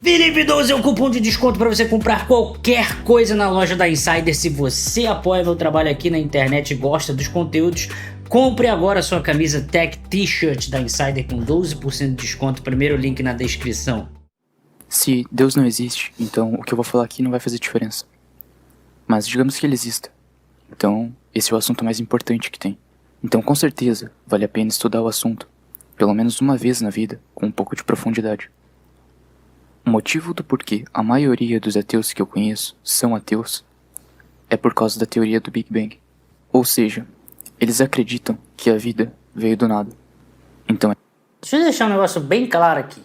Felipe12 é o cupom de desconto para você comprar qualquer coisa na loja da Insider. Se você apoia meu trabalho aqui na internet e gosta dos conteúdos, compre agora a sua camisa Tech T-shirt da Insider com 12% de desconto. Primeiro link na descrição. Se Deus não existe, então o que eu vou falar aqui não vai fazer diferença. Mas digamos que ele exista. Então, esse é o assunto mais importante que tem. Então, com certeza, vale a pena estudar o assunto, pelo menos uma vez na vida, com um pouco de profundidade. O motivo do porquê a maioria dos ateus que eu conheço são ateus é por causa da teoria do Big Bang. Ou seja, eles acreditam que a vida veio do nada. Então, Deixa eu deixar um negócio bem claro aqui.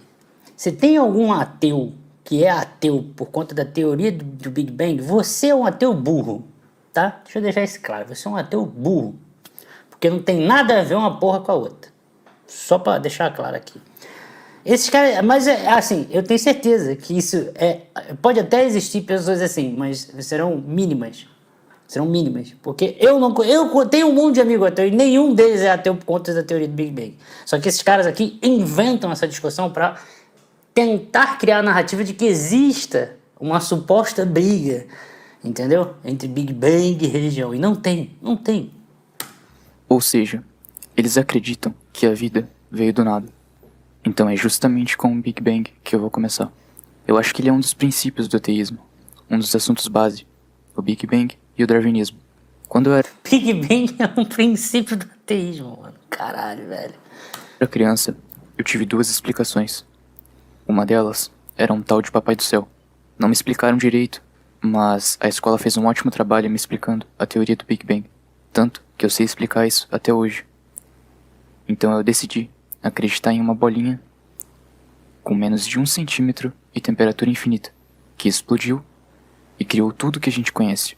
Se tem algum ateu que é ateu por conta da teoria do Big Bang, você é um ateu burro, tá? Deixa eu deixar isso claro, você é um ateu burro. Porque não tem nada a ver uma porra com a outra. Só pra deixar claro aqui. Esses caras, mas assim, eu tenho certeza que isso pode até existir pessoas assim, mas serão mínimas. Serão mínimas, porque eu tenho um monte de amigos ateus e nenhum deles é ateu por conta da teoria do Big Bang. Só que esses caras aqui inventam essa discussão para tentar criar a narrativa de que exista uma suposta briga, entendeu? Entre Big Bang e religião. E não tem. ou seja, eles acreditam que a vida veio do nada. Então é justamente com o Big Bang que eu vou começar. Eu acho que ele é um dos princípios do ateísmo, um dos assuntos base, o Big Bang e o darwinismo. Quando eu Big Bang é um princípio do ateísmo, mano. Caralho, velho. era criança, eu tive duas explicações. Uma delas era um tal de Papai do Céu. Não me explicaram direito, mas a escola fez um ótimo trabalho me explicando a teoria do Big Bang. Tanto que eu sei explicar isso até hoje. Então eu decidi acreditar em uma bolinha com menos de 1 centímetro e temperatura infinita, que explodiu e criou tudo que a gente conhece,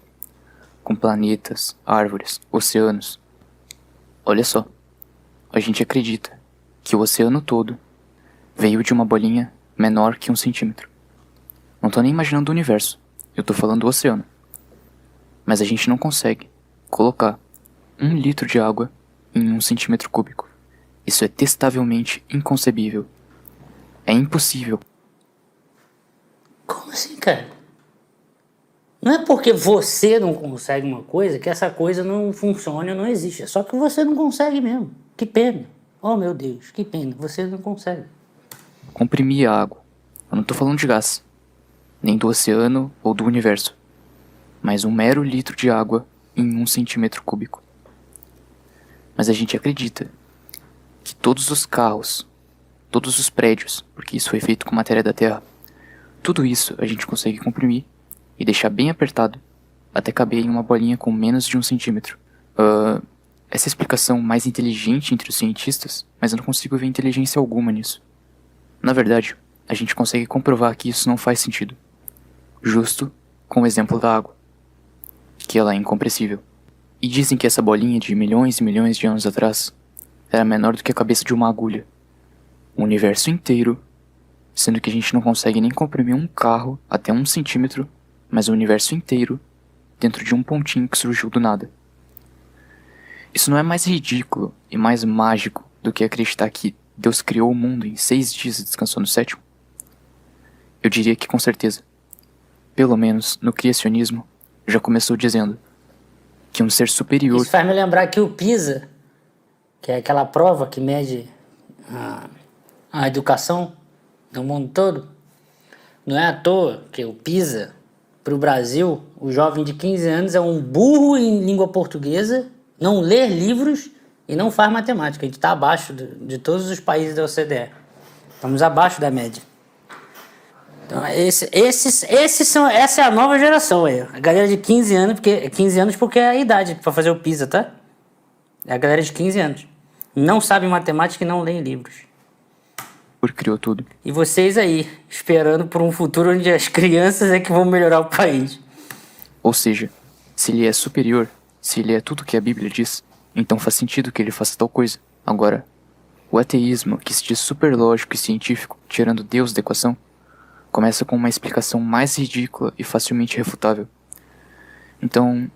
com planetas, árvores, oceanos. Olha só, a gente acredita que o oceano todo veio de uma bolinha menor que 1 centímetro. Não tô nem imaginando o universo, eu tô falando do oceano. Mas a gente não consegue colocar 1 litro de água em 1 centímetro cúbico. Isso é testavelmente inconcebível. É impossível. Como assim, cara? Não é porque você não consegue uma coisa que essa coisa não funciona ou não existe. É só que você não consegue mesmo. Que pena. Oh, meu Deus, que pena. Você não consegue. Comprimir a água. Eu não tô falando de gás, nem do oceano ou do universo, mas 1 mero litro de água em 1 centímetro cúbico. Mas a gente acredita que todos os carros, todos os prédios, porque isso foi feito com matéria da Terra, tudo isso a gente consegue comprimir e deixar bem apertado até caber em uma bolinha com menos de 1 centímetro. Essa é a explicação mais inteligente entre os cientistas, mas eu não consigo ver inteligência alguma nisso. Na verdade, a gente consegue comprovar que isso não faz sentido. Justo com o exemplo da água, que ela é incompressível. E dizem que essa bolinha de milhões e milhões de anos atrás era menor do que a cabeça de uma agulha. O universo inteiro, sendo que a gente não consegue nem comprimir um carro até 1 centímetro, mas o universo inteiro dentro de um pontinho que surgiu do nada. Isso não é mais ridículo e mais mágico do que acreditar que Deus criou o mundo em 6 dias e descansou no 7º? Eu diria que com certeza. Pelo menos no criacionismo já começou dizendo que um ser superior... Isso faz me lembrar que o PISA, que é aquela prova que mede a educação do mundo todo, não é à toa que o PISA, para o Brasil, o jovem de 15 anos é um burro em língua portuguesa, não lê livros e não faz matemática. A gente está abaixo de todos os países da OCDE. Estamos abaixo da média. Então, essa é a nova geração aí. A galera de 15 anos porque é a idade para fazer o PISA, tá? É a galera de 15 anos. Não sabe matemática e não lê livros. criou tudo. E vocês aí, esperando por um futuro onde as crianças é que vão melhorar o país. Ou seja, se ele é superior, se ele é tudo que a Bíblia diz, então faz sentido que ele faça tal coisa. Agora, o ateísmo, que se diz super lógico e científico, tirando Deus da equação, começa com uma explicação mais ridícula e facilmente refutável. Então,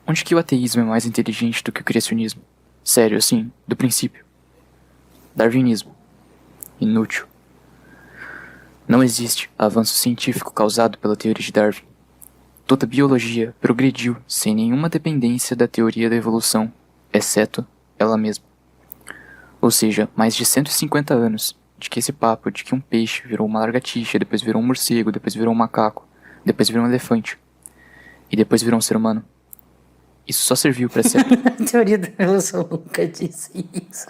onde que o ateísmo é mais inteligente do que o criacionismo? Sério, assim, do princípio. Darwinismo. Inútil. Não existe avanço científico causado pela teoria de Darwin. Toda a biologia progrediu sem nenhuma dependência da teoria da evolução, exceto ela mesma. Ou seja, mais de 150 anos de que esse papo de que um peixe virou uma lagartixa, depois virou um morcego, depois virou um macaco, depois virou um elefante, e depois virou um ser humano. Isso só serviu para ser... A teoria da evolução nunca disse isso.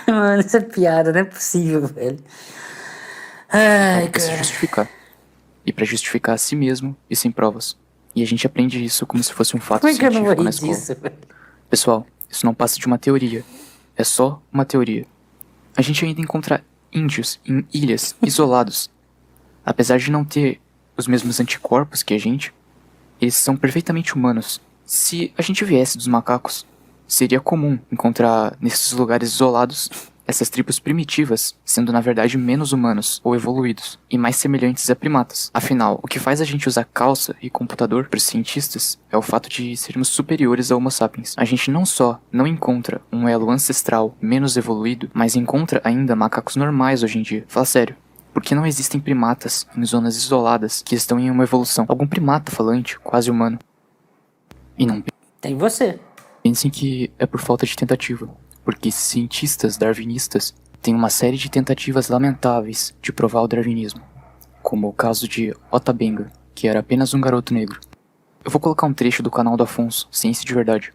Mano, isso é piada, não é possível, velho. Ai, para se cara. justificar. E para justificar a si mesmo e sem provas. E a gente aprende isso como se fosse um fato Como é que eu não científico vou na rir escola. disso, velho? Pessoal, isso não passa de uma teoria. É só uma teoria. A gente ainda encontra índios em ilhas isolados. Apesar de não ter os mesmos anticorpos que a gente, eles são perfeitamente humanos. Se a gente viesse dos macacos, seria comum encontrar nesses lugares isolados essas tribos primitivas, sendo na verdade menos humanos ou evoluídos, e mais semelhantes a primatas. Afinal, o que faz a gente usar calça e computador para os cientistas é o fato de sermos superiores ao Homo sapiens. A gente não só não encontra um elo ancestral menos evoluído, mas encontra ainda macacos normais hoje em dia. Fala sério. Por que não existem primatas em zonas isoladas que estão em uma evolução? Algum primata falante, quase humano. E não Tem você. pensem que é por falta de tentativa, porque cientistas darwinistas têm uma série de tentativas lamentáveis de provar o darwinismo, como o caso de Ota Benga, que era apenas um garoto negro. Eu vou colocar um trecho do canal do Afonso, Ciência de Verdade.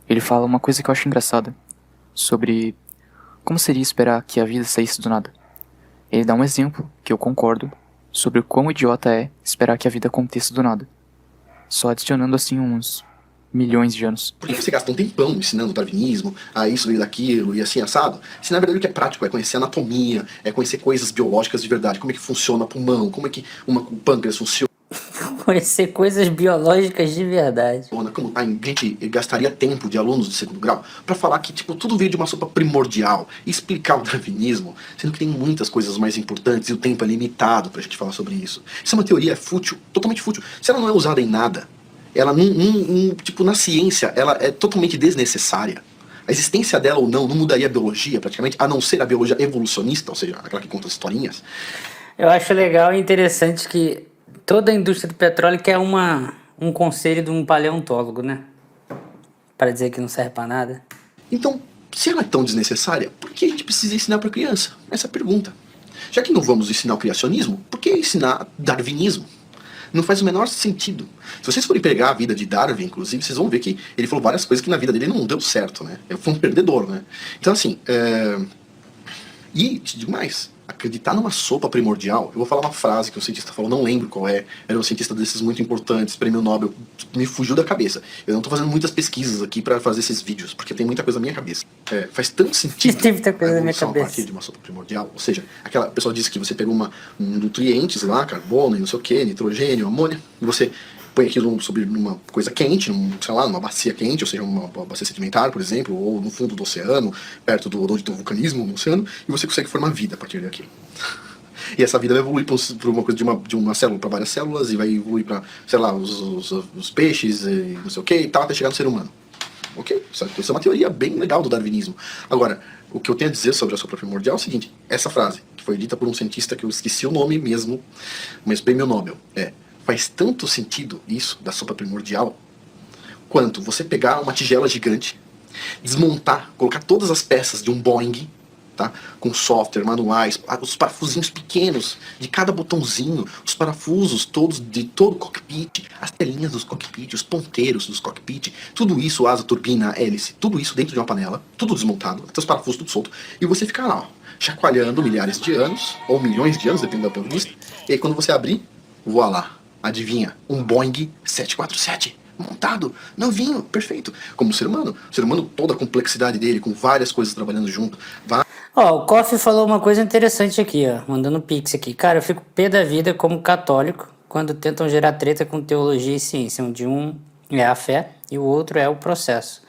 Ele fala uma coisa que eu acho engraçada, sobre como seria esperar que a vida saísse do nada. Ele dá um exemplo, que eu concordo, sobre o quão idiota é esperar que a vida aconteça do nada. Só adicionando assim uns milhões de anos. Por que você gasta um tempão ensinando darwinismo, a isso e daquilo e assim assado? Se na verdade o que é prático é conhecer anatomia, é conhecer coisas biológicas de verdade, como é que funciona o pulmão, como é que o pâncreas funciona, Conhecer coisas biológicas de verdade. como a gente gastaria tempo de alunos do segundo grau para falar que tipo tudo veio de uma sopa primordial e explicar o darwinismo, sendo que tem muitas coisas mais importantes e o tempo é limitado pra gente falar sobre isso. Isso é uma teoria fútil, totalmente fútil. Se ela não é usada em nada, ela tipo na ciência, ela é totalmente desnecessária. A existência dela ou não mudaria a biologia praticamente, a não ser a biologia evolucionista, ou seja, aquela que conta as historinhas. Eu acho legal e interessante que toda a indústria do petróleo quer um conselho de um paleontólogo, né? Para dizer que não serve pra nada. Então, se ela é tão desnecessária, por que a gente precisa ensinar para criança? Essa é a pergunta. Já que não vamos ensinar o criacionismo, por que ensinar darwinismo? Não faz o menor sentido. Se vocês forem pegar a vida de Darwin, inclusive, vocês vão ver que ele falou várias coisas que na vida dele não deu certo, né? Ele foi um perdedor, né? Então, assim, E, te digo mais, acreditar numa sopa primordial, eu vou falar uma frase que um cientista falou, não lembro qual é, era um cientista desses muito importantes, prêmio Nobel, me fugiu da cabeça. Eu não tô fazendo muitas pesquisas aqui pra fazer esses vídeos, porque tem muita coisa na minha cabeça. Faz tanto sentido Tem muita coisa a na minha evolução a cabeça. partir de uma sopa primordial, ou seja, aquela pessoa disse que você pega nutrientes lá, carbono e não sei o que, nitrogênio, amônia, e você põe aquilo sobre numa coisa quente, sei lá, numa bacia quente, ou seja, uma bacia sedimentar, por exemplo, ou no fundo do oceano, perto do onde tem o vulcanismo no oceano, e você consegue formar vida a partir daqui. E essa vida vai evoluir para uma coisa de uma célula para várias células, e vai evoluir para, sei lá, os peixes, e não sei o que, e tal, até chegar no ser humano. Ok? Isso é uma teoria bem legal do darwinismo. Agora, o que eu tenho a dizer sobre a sopa primordial é o seguinte, essa frase, que foi dita por um cientista que eu esqueci o nome mesmo, mas prêmio Nobel, faz tanto sentido isso da sopa primordial quanto você pegar uma tigela gigante, desmontar, colocar todas as peças de um Boeing, tá? Com software, manuais, os parafusinhos pequenos de cada botãozinho, os parafusos todos de todo o cockpit, as telinhas dos cockpit, os ponteiros dos cockpit, tudo isso, asa, turbina, hélice, tudo isso dentro de uma panela, tudo desmontado, até os parafusos tudo solto, e você fica lá, ó, chacoalhando milhares de anos, ou milhões de anos, dependendo do ponto de vista, e aí quando você abrir, voa lá. Adivinha? Um Boeing 747 montado, novinho, perfeito. Como o ser humano. O ser humano, toda a complexidade dele, com várias coisas trabalhando junto. Ó, o Koff falou uma coisa interessante aqui, ó, mandando um pix aqui. Cara, eu fico pé da vida como católico quando tentam gerar treta com teologia e ciência, onde um é a fé e o outro é o processo.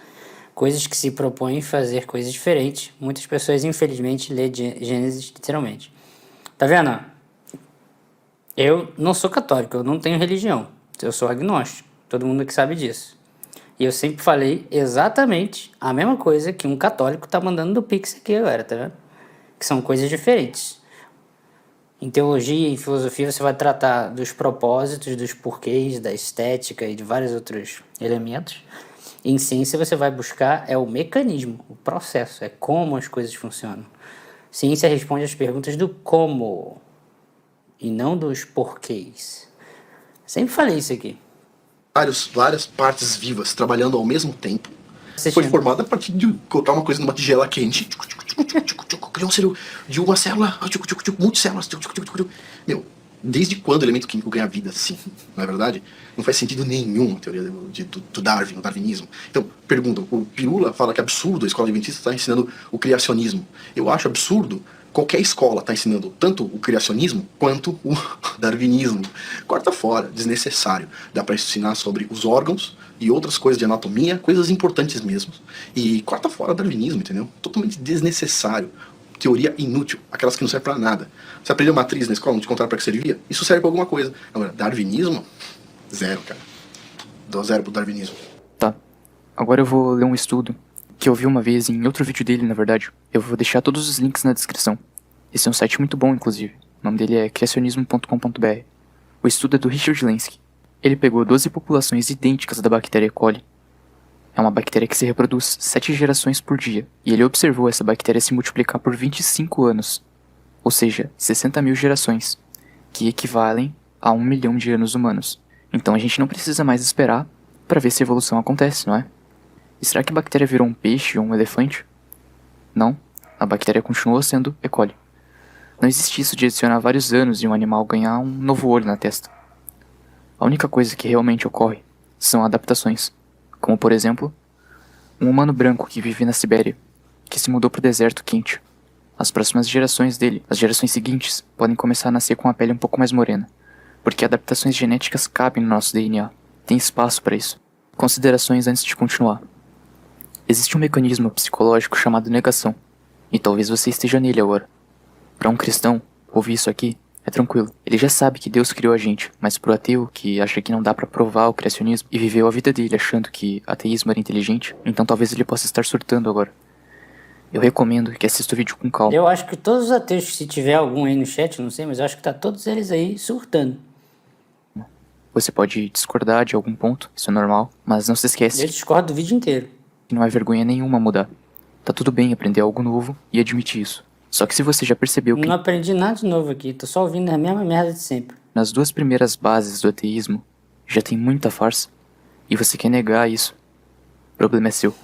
Coisas que se propõem fazer coisas diferentes. Muitas pessoas, infelizmente, lê Gênesis literalmente. Tá vendo? Eu não sou católico, eu não tenho religião. Eu sou agnóstico. Todo mundo que sabe disso. E eu sempre falei exatamente a mesma coisa que um católico tá mandando do Pix aqui agora, tá vendo? Que são coisas diferentes. Em teologia e em filosofia você vai tratar dos propósitos, dos porquês, da estética e de vários outros elementos. Em ciência você vai buscar o mecanismo, o processo, é como as coisas funcionam. Ciência responde às perguntas do como e não dos porquês. Sempre falei isso aqui. Várias partes vivas trabalhando ao mesmo tempo. Você Foi tinha- formada a partir de colocar uma coisa numa tigela quente. Criou um célula de uma célula, multicélulas. Meu, desde quando o elemento químico ganha vida assim? Não é verdade? Não faz sentido nenhum a teoria do Darwin, o darwinismo. Então, perguntam, o Pirula fala que é absurdo a escola adventista estar ensinando o criacionismo. Eu acho absurdo qualquer escola estar ensinando tanto o criacionismo quanto o darwinismo. Corta fora, desnecessário. Dá para ensinar sobre os órgãos e outras coisas de anatomia, coisas importantes mesmo. E corta fora o darwinismo, entendeu? Totalmente desnecessário. Teoria inútil, aquelas que não servem pra nada. Você aprendeu matriz na escola, não te contaram pra que servia? Isso serve pra alguma coisa. Agora, darwinismo? Zero, cara. Dou zero pro darwinismo. Tá. Agora eu vou ler um estudo que eu vi uma vez em outro vídeo dele, na verdade. Eu vou deixar todos os links na descrição. Esse é um site muito bom, inclusive. O nome dele é criacionismo.com.br. O estudo é do Richard Lenski. Ele pegou 12 populações idênticas da bactéria E. coli. É uma bactéria que se reproduz 7 gerações por dia. E ele observou essa bactéria se multiplicar por 25 anos. Ou seja, 60 mil gerações. Que equivalem a 1 milhão de anos humanos. Então a gente não precisa mais esperar para ver se a evolução acontece, não é? E será que a bactéria virou um peixe ou um elefante? Não. A bactéria continua sendo E. coli. Não existe isso de adicionar vários anos e um animal ganhar um novo olho na testa. A única coisa que realmente ocorre são adaptações. Como, por exemplo, um humano branco que vive na Sibéria, que se mudou para o deserto quente. As próximas gerações dele, as gerações seguintes, podem começar a nascer com a pele um pouco mais morena, porque adaptações genéticas cabem no nosso DNA. Tem espaço para isso. Considerações antes de continuar. Existe um mecanismo psicológico chamado negação, e talvez você esteja nele agora. Para um cristão, ouvir isso aqui é tranquilo. Ele já sabe que Deus criou a gente, mas pro ateu, que acha que não dá pra provar o criacionismo e viveu a vida dele achando que ateísmo era inteligente, então talvez ele possa estar surtando agora. Eu recomendo que assista o vídeo com calma. Eu acho que todos os ateus, se tiver algum aí no chat, não sei, mas eu acho que tá todos eles aí surtando. Você pode discordar de algum ponto, isso é normal, mas não se esquece Eu discordo do vídeo inteiro. que não é vergonha nenhuma mudar. Tá tudo bem aprender algo novo e admitir isso. Só que se você já percebeu que Não aprendi nada de novo aqui, tô só ouvindo a mesma merda de sempre. nas 2 primeiras bases do ateísmo já tem muita farsa, e você quer negar isso, o problema é seu.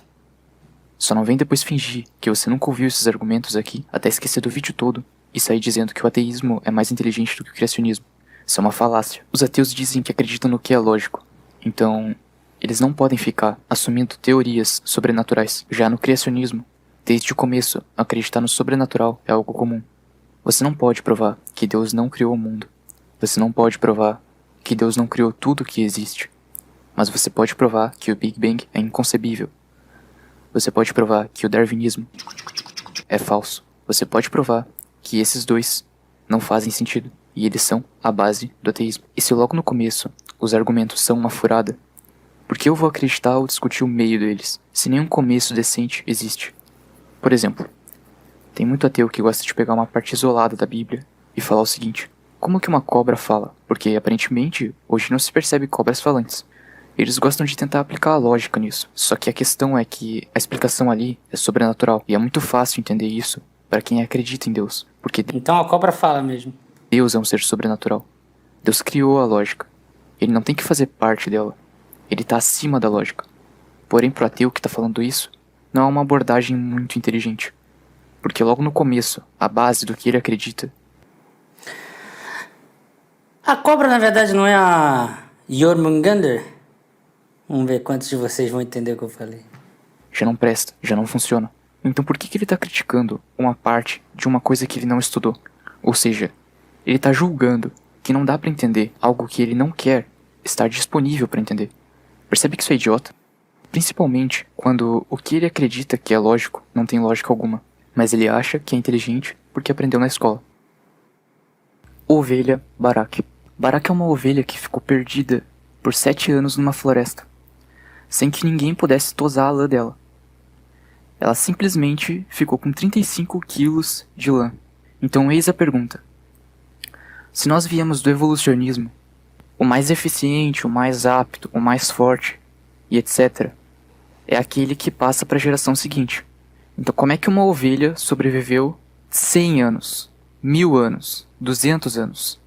Só não vem depois fingir que você nunca ouviu esses argumentos aqui, até esquecer do vídeo todo, e sair dizendo que o ateísmo é mais inteligente do que o criacionismo. Isso é uma falácia. Os ateus dizem que acreditam no que é lógico, então eles não podem ficar assumindo teorias sobrenaturais. Já no criacionismo, desde o começo, acreditar no sobrenatural é algo comum. Você não pode provar que Deus não criou o mundo. Você não pode provar que Deus não criou tudo que existe. Mas você pode provar que o Big Bang é inconcebível. Você pode provar que o darwinismo é falso. Você pode provar que esses dois não fazem sentido. E eles são a base do ateísmo. E se logo no começo os argumentos são uma furada, por que eu vou acreditar ou discutir o meio deles, se nenhum começo decente existe? Por exemplo, tem muito ateu que gosta de pegar uma parte isolada da Bíblia e falar o seguinte: como que uma cobra fala? Porque aparentemente hoje não se percebe cobras falantes. Eles gostam de tentar aplicar a lógica nisso. Só que a questão é que a explicação ali é sobrenatural. E é muito fácil entender isso para quem acredita em Deus. Porque Então a cobra fala mesmo. Deus é um ser sobrenatural. Deus criou a lógica. Ele não tem que fazer parte dela. Ele está acima da lógica. Porém, pro ateu que está falando isso, não é uma abordagem muito inteligente. Porque logo no começo, a base do que ele acredita... A cobra, na verdade, não é a Jormungandr? Vamos ver quantos de vocês vão entender o que eu falei. já não presta, já não funciona. Então por que ele tá criticando uma parte de uma coisa que ele não estudou? Ou seja, ele tá julgando que não dá pra entender algo que ele não quer estar disponível pra entender. Percebe que isso é idiota? Principalmente quando o que ele acredita que é lógico não tem lógica alguma, mas ele acha que é inteligente porque aprendeu na escola. Ovelha Barak. Barak é uma ovelha que ficou perdida por 7 anos numa floresta, sem que ninguém pudesse tosar a lã dela. Ela simplesmente ficou com 35 quilos de lã. Então eis a pergunta: Se nós viemos do evolucionismo, o mais eficiente, o mais apto, o mais forte e etc. é aquele que passa para a geração seguinte. Então como é que uma ovelha sobreviveu 100 anos, 1000 anos, 200 anos?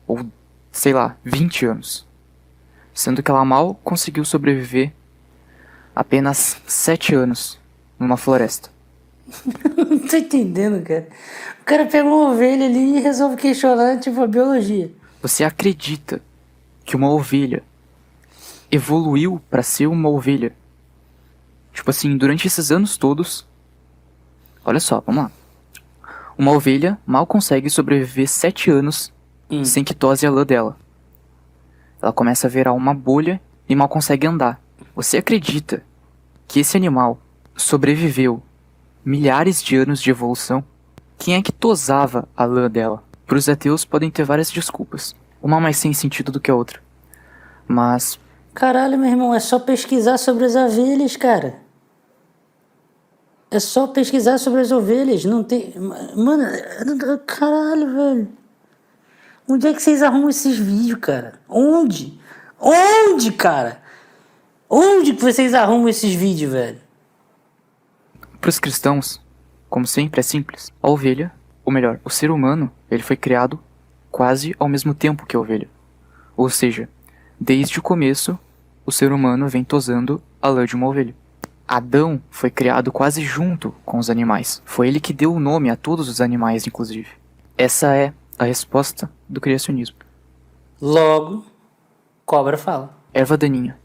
Ou, sei lá, 20 anos? Sendo que ela mal conseguiu sobreviver apenas 7 anos numa floresta. Não tô entendendo, cara. O cara pega uma ovelha ali e resolve questionar, tipo, a biologia. Você acredita que uma ovelha evoluiu para ser uma ovelha? Tipo assim, durante esses anos todos... Olha só, vamos lá. Uma ovelha mal consegue sobreviver 7 anos sem que tose a lã dela. Ela começa a virar uma bolha e mal consegue andar. Você acredita que esse animal sobreviveu milhares de anos de evolução? Quem é que tosava a lã dela? Para os ateus podem ter várias desculpas, uma mais sem sentido do que a outra. Mas Caralho, meu irmão, é só pesquisar sobre as ovelhas, cara. É só pesquisar sobre as ovelhas, não tem... Mano, caralho, velho. Onde é que vocês arrumam esses vídeos, cara? Onde? Onde, cara? Onde que vocês arrumam esses vídeos, velho? para os cristãos, como sempre, é simples. A ovelha, ou melhor, o ser humano, ele foi criado quase ao mesmo tempo que a ovelha. Ou seja, desde o começo, o ser humano vem tosando a lã de uma ovelha. Adão foi criado quase junto com os animais. Foi ele que deu o nome a todos os animais, inclusive. Essa é a resposta do criacionismo. Logo, cobra fala. Erva daninha.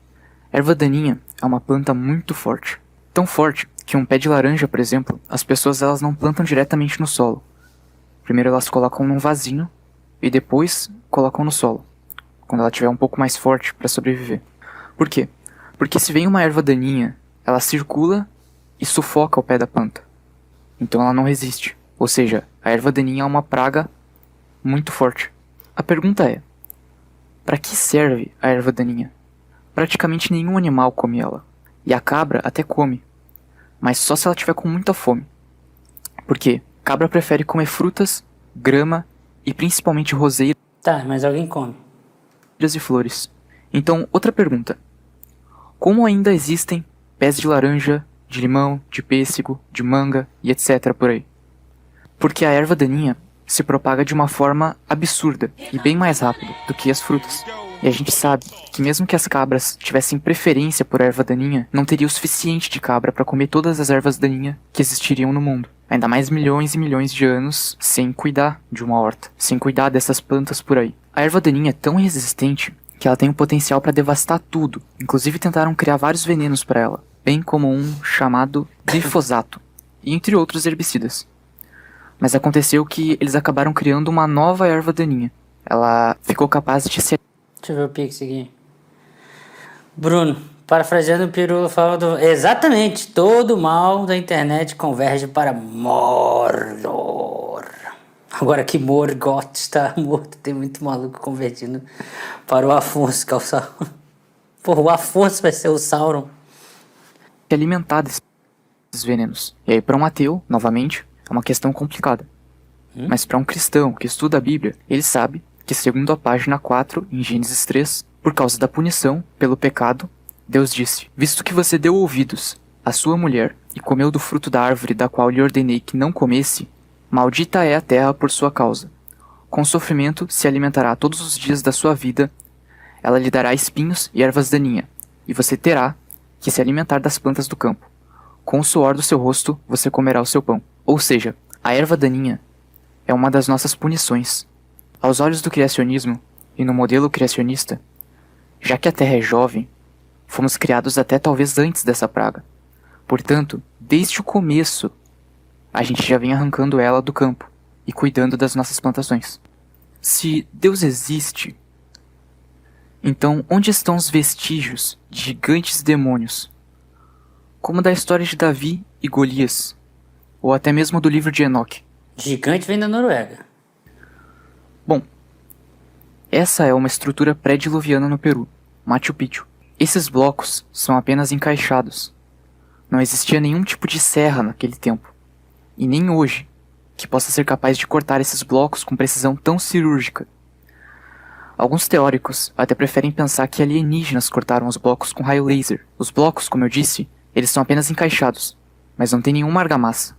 Erva daninha é uma planta muito forte. Tão forte que um pé de laranja, por exemplo, as pessoas elas não plantam diretamente no solo. Primeiro elas colocam num vasinho e depois colocam no solo, quando ela estiver um pouco mais forte para sobreviver. Por quê? Porque se vem uma erva daninha, ela circula e sufoca o pé da planta. Então ela não resiste. Ou seja, a erva daninha é uma praga muito forte. A pergunta é: para que serve a erva daninha? Praticamente nenhum animal come ela. E a cabra até come, mas só se ela tiver com muita fome. Por quê? Cabra prefere comer frutas, grama e principalmente roseiras Tá, mas alguém come. e flores. Então, outra pergunta. Como ainda existem pés de laranja, de limão, de pêssego, de manga e etc. por aí? Porque a erva daninha se propaga de uma forma absurda e bem mais rápido do que as frutas. E a gente sabe que mesmo que as cabras tivessem preferência por erva daninha, não teria o suficiente de cabra para comer todas as ervas daninhas que existiriam no mundo. Ainda mais milhões e milhões de anos sem cuidar de uma horta, sem cuidar dessas plantas por aí. A erva daninha é tão resistente que ela tem o potencial para devastar tudo. Inclusive tentaram criar vários venenos para ela, bem como um chamado glifosato, e entre outros herbicidas. Mas aconteceu que eles acabaram criando uma nova erva daninha. Ela ficou capaz de se... Deixa eu ver o pix aqui. Bruno, parafraseando o Pirula, fala do... Exatamente, todo mal da internet converge para Mordor. Agora que Morgoth está morto, tem muito maluco convertindo para o Afonso, que é o Sauron. Porra, o Afonso vai ser o Sauron. alimentar desses venenos. E aí, para um ateu, novamente, é uma questão complicada. Mas para um cristão que estuda a Bíblia, ele sabe que, segundo a página 4, em Gênesis 3, por causa da punição pelo pecado, Deus disse: visto que você deu ouvidos à sua mulher e comeu do fruto da árvore da qual lhe ordenei que não comesse, maldita é a terra por sua causa. Com sofrimento se alimentará todos os dias da sua vida, ela lhe dará espinhos e ervas daninhas, e você terá que se alimentar das plantas do campo. Com o suor do seu rosto você comerá o seu pão. Ou seja, a erva daninha é uma das nossas punições. Aos olhos do criacionismo e no modelo criacionista, já que a Terra é jovem, fomos criados até talvez antes dessa praga. Portanto, desde o começo, a gente já vem arrancando ela do campo e cuidando das nossas plantações. Se Deus existe, então onde estão os vestígios de gigantes e demônios? Como da história de Davi e Golias, ou até mesmo do livro de Enoque. Gigante vem da Noruega. Bom, essa é uma estrutura pré-diluviana no Peru, Machu Picchu. Esses blocos são apenas encaixados. Não existia nenhum tipo de serra naquele tempo, e nem hoje. que possa ser capaz de cortar esses blocos com precisão tão cirúrgica. Alguns teóricos até preferem pensar que alienígenas cortaram os blocos com raio laser. Os blocos, como eu disse, eles são apenas encaixados, mas não tem nenhuma argamassa.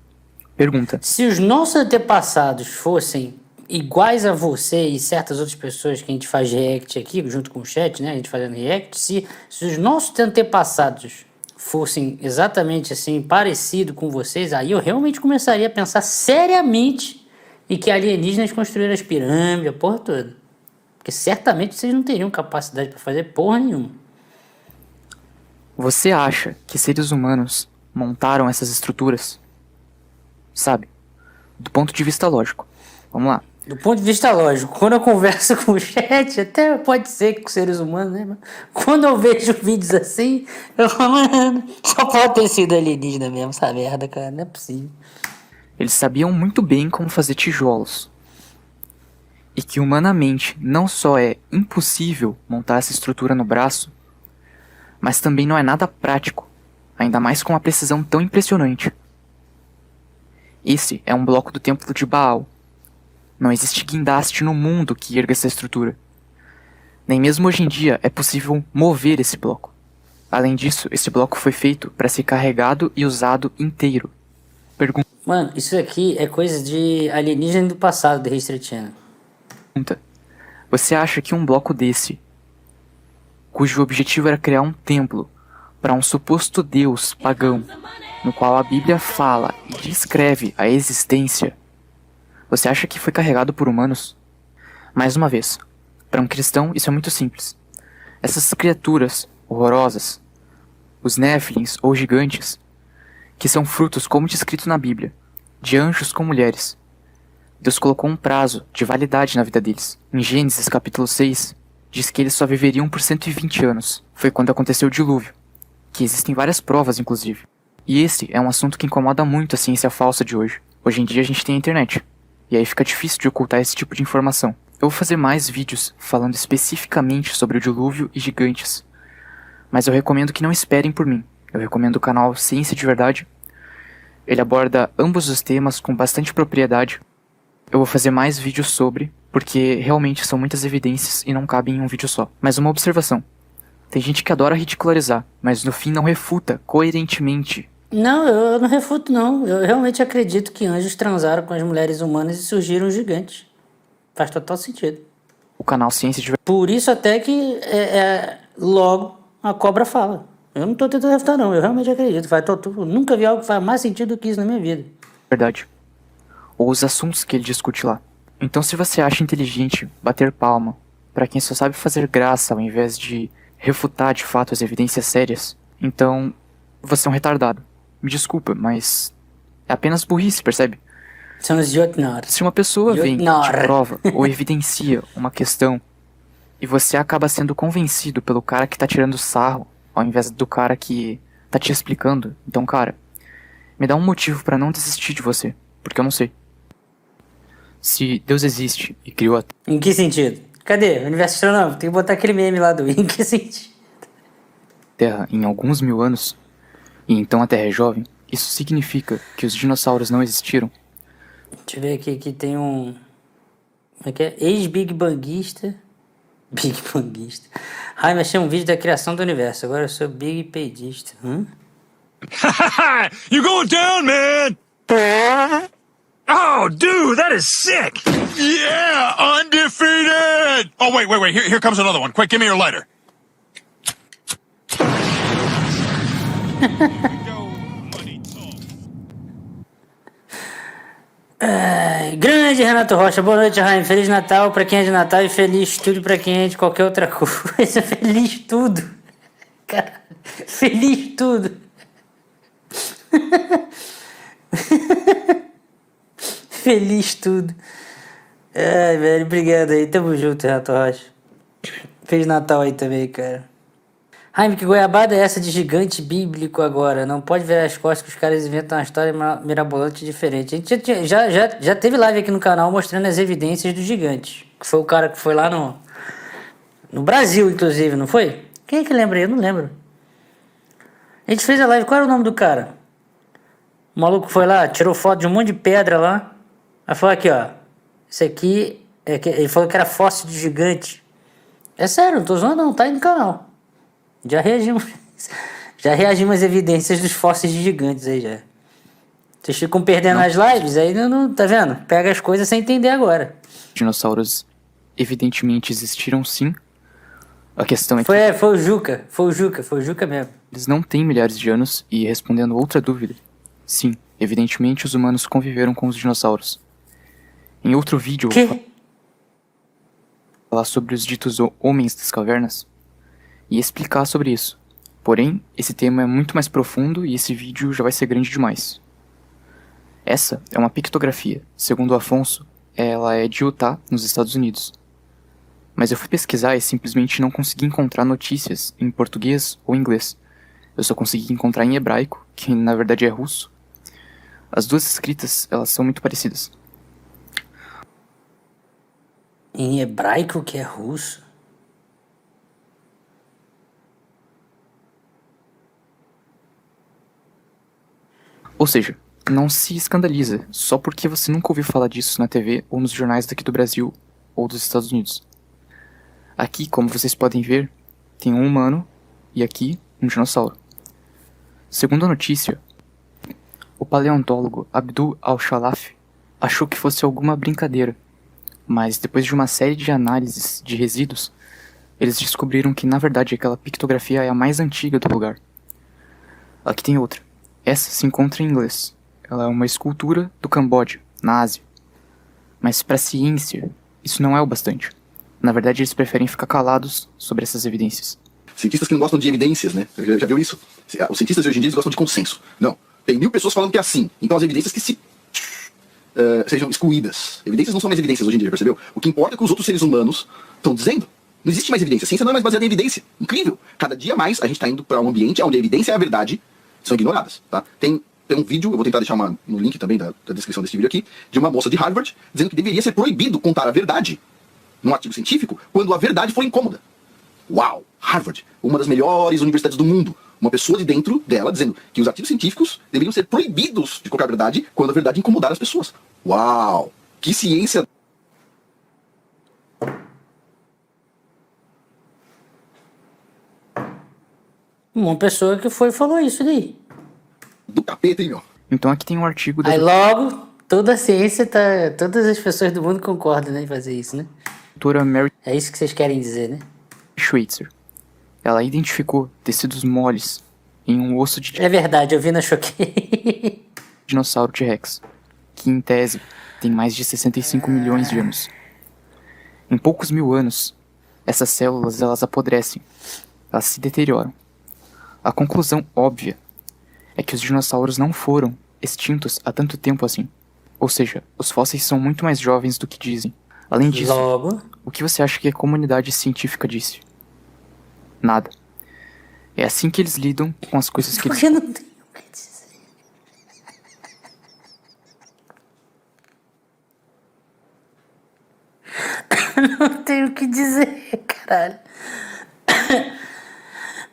Pergunta: Se os nossos antepassados fossem iguais a você e certas outras pessoas que a gente faz react aqui, junto com o chat, né? A gente fazendo react, se os nossos antepassados fossem exatamente assim, parecido com vocês, aí eu realmente começaria a pensar seriamente em que alienígenas construíram as pirâmides, a porra toda. Porque certamente vocês não teriam capacidade para fazer porra nenhuma. Você acha que seres humanos montaram essas estruturas? Sabe? Do ponto de vista lógico. Vamos lá. Do ponto de vista lógico, quando eu converso com o chat, até pode ser que com seres humanos, né? Mas quando eu vejo vídeos assim, eu falo, mano, só pode ter sido alienígena mesmo, essa merda, cara, não é possível. Eles sabiam muito bem como fazer tijolos. E que humanamente não só é impossível montar essa estrutura no braço, mas também não é nada prático, ainda mais com uma precisão tão impressionante. Esse é um bloco do Templo de Baal. Não existe guindaste no mundo que erga essa estrutura. Nem mesmo hoje em dia é possível mover esse bloco. Além disso, esse bloco foi feito para ser carregado e usado inteiro. Pergunta: Mano, isso aqui é coisa de alienígena do passado, The History Channel. Você acha que um bloco desse, cujo objetivo era criar um templo para um suposto deus pagão, no qual a Bíblia fala e descreve a existência, você acha que foi carregado por humanos? Mais uma vez, para um cristão isso é muito simples. Essas criaturas horrorosas, os Néfilins ou gigantes, que são frutos, como descrito na Bíblia, de anjos com mulheres, Deus colocou um prazo de validade na vida deles. Em Gênesis capítulo 6, diz que eles só viveriam por 120 anos. Foi quando aconteceu o dilúvio, que existem várias provas inclusive. E esse é um assunto que incomoda muito a ciência falsa de hoje. Hoje em dia a gente tem a internet, e aí fica difícil de ocultar esse tipo de informação. Eu vou fazer mais vídeos falando especificamente sobre o dilúvio e gigantes, mas eu recomendo que não esperem por mim. Eu recomendo o canal Ciência de Verdade. Ele aborda ambos os temas com bastante propriedade. Eu vou fazer mais vídeos sobre, porque realmente são muitas evidências e não cabem em um vídeo só. Mas uma observação: tem gente que adora ridicularizar, mas no fim não refuta coerentemente. Não, eu não refuto não. Eu realmente acredito que anjos transaram com as mulheres humanas e surgiram gigantes. Faz total sentido. O canal Ciência de Por isso até que logo a cobra fala. Eu não tô tentando refutar não, eu realmente acredito. Eu nunca vi algo que faz mais sentido do que isso na minha vida. Verdade. Ou os assuntos que ele discute lá. Então se você acha inteligente bater palma para quem só sabe fazer graça ao invés de refutar de fato as evidências sérias, então você é um retardado. Me desculpa, mas é apenas burrice, percebe? São os ignora. Se uma pessoa vem, te prova ou evidencia uma questão e você acaba sendo convencido pelo cara que tá tirando sarro ao invés do cara que tá te explicando, então cara, me dá um motivo pra não desistir de você, porque eu não sei. Se Deus existe e criou a Em que sentido? Cadê? O universo astronômico? Tem que botar aquele meme lá do em que sentido? Terra em alguns mil anos, e então a Terra é jovem, isso significa que os dinossauros não existiram? Deixa eu ver aqui tem um... Como é que é? Ex-Big Bangista. Big Bangista. Ai, mas tinha um vídeo da criação do universo. Agora eu sou Big Pedista. You're going down, man! Oh, dude, that is sick! Yeah, undefeated! Oh, wait. Here comes another one. Quick, give me your lighter. Grande Renato Rocha, boa noite, Raim. Feliz Natal pra quem é de Natal e feliz tudo pra quem é de qualquer outra coisa. Feliz tudo. Cara, feliz tudo. Feliz tudo. Ai, velho, obrigado aí. Tamo junto, Renato Rocha. Feliz Natal aí também, cara. Jaime, que goiabada é essa de gigante bíblico agora? Não pode ver as costas que os caras inventam uma história mirabolante diferente. A gente já teve live aqui no canal mostrando as evidências dos gigantes. Que foi o cara que foi lá no Brasil, inclusive, não foi? Quem é que lembra aí? Eu não lembro. A gente fez a live, qual era o nome do cara? O maluco foi lá, tirou foto de um monte de pedra lá Aí falou aqui, ó. Isso aqui, ele falou que era fóssil de gigante. É sério, não tô zoando não, tá aí no canal. Já reagimos. Já reagimos às evidências dos fósseis de gigantes aí já. Vocês ficam perdendo as lives, aí não, tá vendo? Pega as coisas sem entender agora. Dinossauros evidentemente existiram sim. A questão é que Foi o Juca mesmo. eles não têm milhares de anos e, respondendo outra dúvida, sim, evidentemente os humanos conviveram com os dinossauros. Em outro vídeo, eu vou Que? falar sobre os ditos homens das cavernas e explicar sobre isso. Porém, esse tema é muito mais profundo e esse vídeo já vai ser grande demais. Essa é uma pictografia. Segundo o Afonso, ela é de Utah, nos Estados Unidos. Mas eu fui pesquisar e simplesmente não consegui encontrar notícias em português ou inglês. Eu só consegui encontrar em hebraico, que na verdade é russo. As duas escritas, elas são muito parecidas. Em hebraico que é russo? Ou seja, não se escandaliza só porque você nunca ouviu falar disso na TV ou nos jornais daqui do Brasil ou dos Estados Unidos. Aqui, como vocês podem ver, tem um humano e aqui um dinossauro. Segundo a notícia, o paleontólogo Abdul al-Shalaf achou que fosse alguma brincadeira, mas depois de uma série de análises de resíduos, eles descobriram que na verdade aquela pictografia é a mais antiga do lugar. Aqui tem outra. Essa se encontra em inglês. Ela é uma escultura do Camboja, na Ásia. Mas para a ciência, isso não é o bastante. Na verdade, eles preferem ficar calados sobre essas evidências. Cientistas que não gostam de evidências, né? Já viu isso? Os cientistas de hoje em dia eles gostam de consenso. Não. Tem 1000 pessoas falando que é assim. Então as evidências que sejam excluídas. Evidências não são mais evidências hoje em dia, percebeu? O que importa é o que os outros seres humanos estão dizendo. Não existe mais evidência. A ciência não é mais baseada em evidência. Incrível. Cada dia mais a gente está indo para um ambiente onde a evidência e a verdade são ignoradas, tá? Tem um vídeo, eu vou tentar deixar no link também da descrição desse vídeo aqui, de uma moça de Harvard dizendo que deveria ser proibido contar a verdade num artigo científico quando a verdade for incômoda. Uau! Harvard, uma das melhores universidades do mundo. Uma pessoa de dentro dela dizendo que os artigos científicos deveriam ser proibidos de colocar a verdade quando a verdade incomodar as pessoas. Uau! Que ciência... Uma pessoa que foi e falou isso daí. do capeta, hein, meu? Então aqui tem um artigo da Aí logo, toda a ciência tá. Todas as pessoas do mundo concordam, né, em fazer isso, né? doutora Mary É isso que vocês querem dizer, né? Schweitzer. Ela identificou tecidos moles em um osso de É verdade, eu vi na Choquei. dinossauro T-Rex, que em tese tem mais de 65 milhões de anos. Em poucos mil anos, essas células elas apodrecem, elas se deterioram. A conclusão óbvia é que os dinossauros não foram extintos há tanto tempo assim. Ou seja, os fósseis são muito mais jovens do que dizem. Além disso, Logo. o que você acha que a comunidade científica disse? Nada. É assim que eles lidam com as coisas que eles... Porque não tem o que dizer. Não tenho o que dizer, caralho.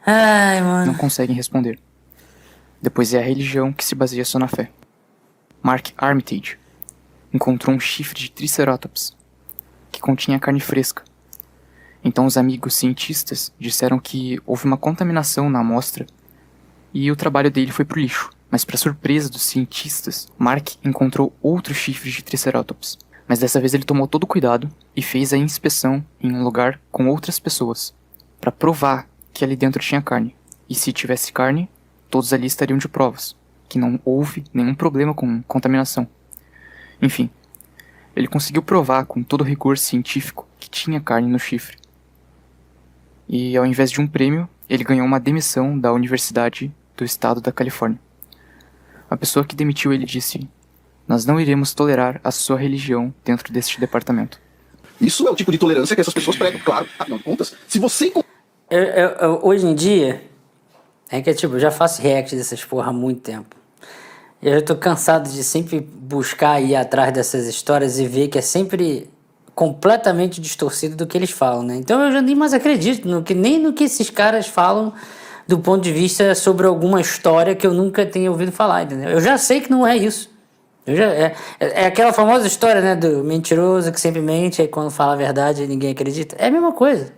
Ai, mano. não conseguem responder. Depois é a religião que se baseia só na fé. Mark Armitage encontrou um chifre de Triceratops que continha carne fresca. Então os amigos cientistas disseram que houve uma contaminação na amostra e o trabalho dele foi pro lixo. Mas para surpresa dos cientistas, Mark encontrou outro chifre de Triceratops. Mas dessa vez ele tomou todo o cuidado e fez a inspeção em um lugar com outras pessoas, para provar que ali dentro tinha carne. E se tivesse carne, todos ali estariam de provas, que não houve nenhum problema com contaminação. Enfim, ele conseguiu provar com todo o rigor científico que tinha carne no chifre. E ao invés de um prêmio, ele ganhou uma demissão da Universidade do Estado da Califórnia. A pessoa que demitiu ele disse: "Nós não iremos tolerar a sua religião dentro deste departamento." Isso é o tipo de tolerância que essas pessoas pregam, claro. Afinal de contas, se você... Hoje em dia, é que tipo, eu já faço react dessas porra há muito tempo. E eu já tô cansado de sempre buscar ir atrás dessas histórias e ver que é sempre completamente distorcido do que eles falam, né? Então eu já nem mais acredito nem no que esses caras falam do ponto de vista sobre alguma história que eu nunca tenha ouvido falar, entendeu? Eu já sei que não é isso. É aquela famosa história, né, do mentiroso que sempre mente, aí quando fala a verdade ninguém acredita. É a mesma coisa.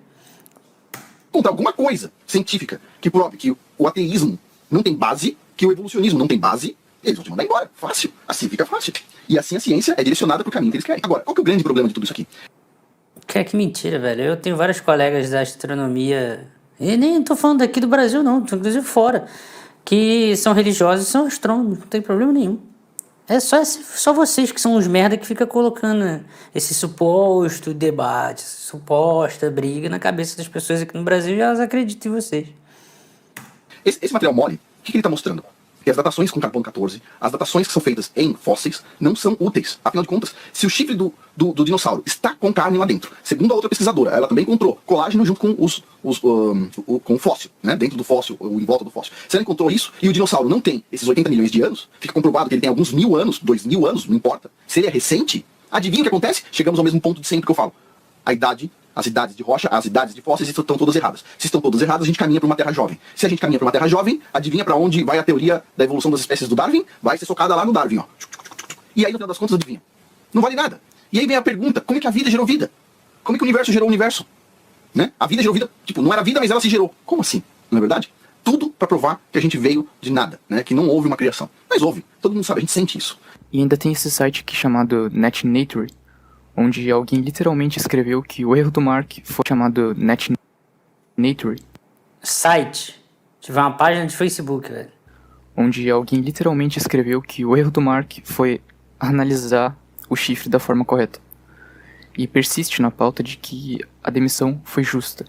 Contra alguma coisa científica que prove que o ateísmo não tem base, que o evolucionismo não tem base, eles vão te mandar embora. Fácil. Assim fica fácil. E assim a ciência é direcionada pro caminho que eles querem. Agora, qual que é o grande problema de tudo isso aqui? Que mentira, velho. Eu tenho vários colegas da astronomia, e nem tô falando daqui do Brasil, não, tô inclusive fora, que são religiosos e são astrônomos, não tem problema nenhum. É só vocês que são os merda que fica colocando esse suposto debate, suposta briga na cabeça das pessoas aqui no Brasil e elas acreditam em vocês. Esse material mole, o que ele está mostrando? Que as datações com carbono 14, as datações que são feitas em fósseis, não são úteis. Afinal de contas, se o chifre do dinossauro está com carne lá dentro, segundo a outra pesquisadora, ela também encontrou colágeno junto com com o fóssil, né? Dentro do fóssil, ou em volta do fóssil. Se ela encontrou isso e o dinossauro não tem esses 80 milhões de anos, fica comprovado que ele tem alguns 1000 anos, 2000 anos, não importa. Se ele é recente, adivinha o que acontece? Chegamos ao mesmo ponto de sempre que eu falo. A idade, as idades de rocha, as idades de fósseis estão todas erradas. Se estão todas erradas, a gente caminha para uma Terra jovem. Se a gente caminha para uma Terra jovem, adivinha para onde vai a teoria da evolução das espécies do Darwin? Vai ser socada lá no Darwin, ó. E aí, no final das contas, adivinha? Não vale nada. E aí vem a pergunta, como é que a vida gerou vida? Como é que o universo gerou o universo? Né? A vida gerou vida, tipo, não era vida, mas ela se gerou. Como assim? Não é verdade? Tudo para provar que a gente veio de nada, né? Que não houve uma criação. Mas houve, todo mundo sabe, a gente sente isso. E ainda tem esse site aqui chamado NetNature, onde alguém literalmente escreveu que o erro do Mark foi chamado NetNature. Site. Tive uma página de Facebook, velho. Onde alguém literalmente escreveu que o erro do Mark foi analisar o chifre da forma correta. E persiste na pauta de que a demissão foi justa,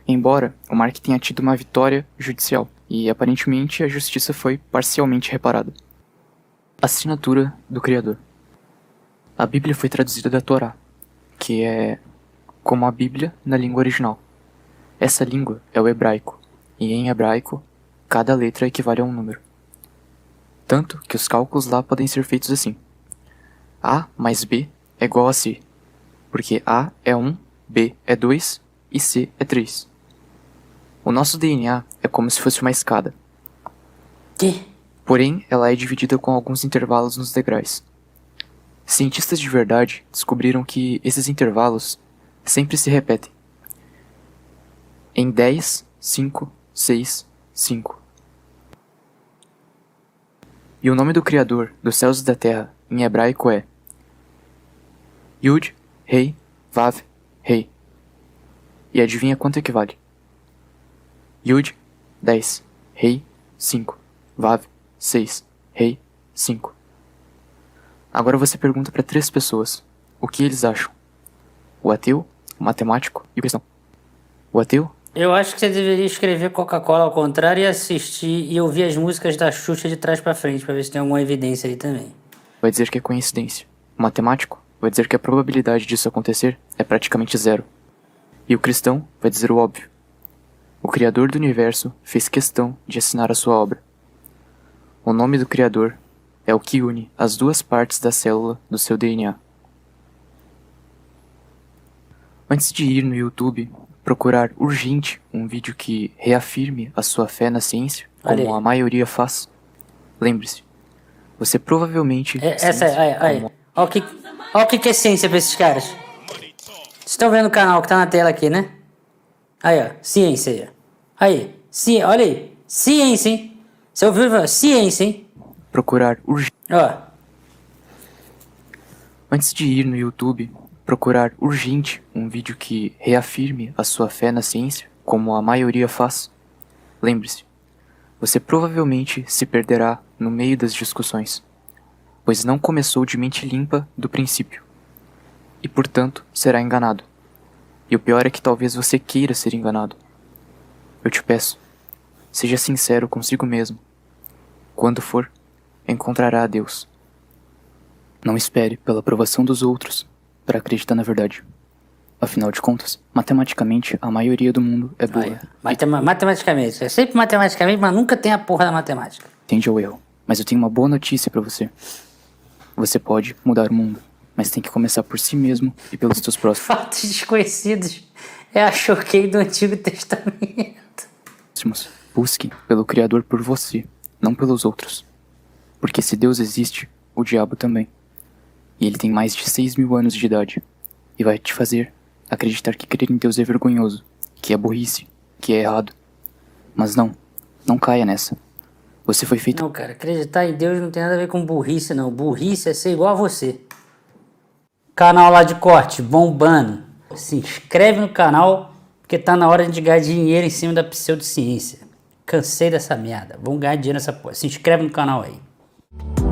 embora o Mark tenha tido uma vitória judicial, e aparentemente a justiça foi parcialmente reparada. Assinatura do Criador. A Bíblia foi traduzida da Torá, que é como a Bíblia na língua original. Essa língua é o hebraico, e em hebraico, cada letra equivale a um número. Tanto que os cálculos lá podem ser feitos assim. A mais B é igual a C, porque A é 1, B é 2 e C é 3. O nosso DNA é como se fosse uma escada. Que? Porém, ela é dividida com alguns intervalos nos degraus. Cientistas de verdade descobriram que esses intervalos sempre se repetem. Em 10, 5, 6, 5. E o nome do Criador dos céus e da terra, em hebraico, é Yud, Rei, Vav, Rei. E adivinha quanto equivale? Yud, 10. Rei, 5. Vav, 6. Rei, 5. Agora você pergunta para 3 pessoas o que eles acham. O ateu, o matemático e o cristão. O ateu? Eu acho que você deveria escrever Coca-Cola ao contrário e assistir e ouvir as músicas da Xuxa de trás pra frente pra ver se tem alguma evidência aí também. Vai dizer que é coincidência. O matemático vai dizer que a probabilidade disso acontecer é praticamente 0. E o cristão vai dizer o óbvio. O Criador do Universo fez questão de assinar a sua obra. O nome do Criador é o que une as duas partes da célula do seu DNA. Antes de ir no YouTube procurar urgente um vídeo que reafirme a sua fé na ciência, como a maioria faz, lembre-se, você provavelmente... Olha o que é ciência pra esses caras. Vocês estão vendo o canal que tá na tela aqui, né? Aí, ó, ciência aí, ó. Aí, olha aí, ciência, hein? Você ouviu? Ciência, hein? Procurar urgente... Antes de ir no YouTube procurar urgente um vídeo que reafirme a sua fé na ciência, como a maioria faz, lembre-se, você provavelmente se perderá no meio das discussões, pois não começou de mente limpa do princípio, e portanto será enganado. E o pior é que talvez você queira ser enganado. Eu te peço, seja sincero consigo mesmo. Quando for, encontrará a Deus. Não espere pela aprovação dos outros para acreditar na verdade. Afinal de contas, matematicamente, a maioria do mundo é boa. Matematicamente. É sempre matematicamente, mas nunca tem a porra da matemática. Tende ao erro. Mas eu tenho uma boa notícia pra você. Você pode mudar o mundo, mas tem que começar por si mesmo e pelos seus próximos. Fatos desconhecidos é a choquei do Antigo Testamento. Busque pelo Criador por você, não pelos outros. Porque se Deus existe, o o diabo também. E ele tem mais de 6.000 anos de idade. E vai te fazer acreditar que crer em Deus é vergonhoso, que é burrice, que é errado. Mas não caia nessa. Você foi feito... Não, cara, acreditar em Deus não tem nada a ver com burrice, não. Burrice é ser igual a você. Canal lá de corte, bombando. Se inscreve no canal, porque tá na hora de ganhar dinheiro em cima da pseudociência. Cansei dessa merda. Vamos ganhar dinheiro nessa porra. Se inscreve no canal aí.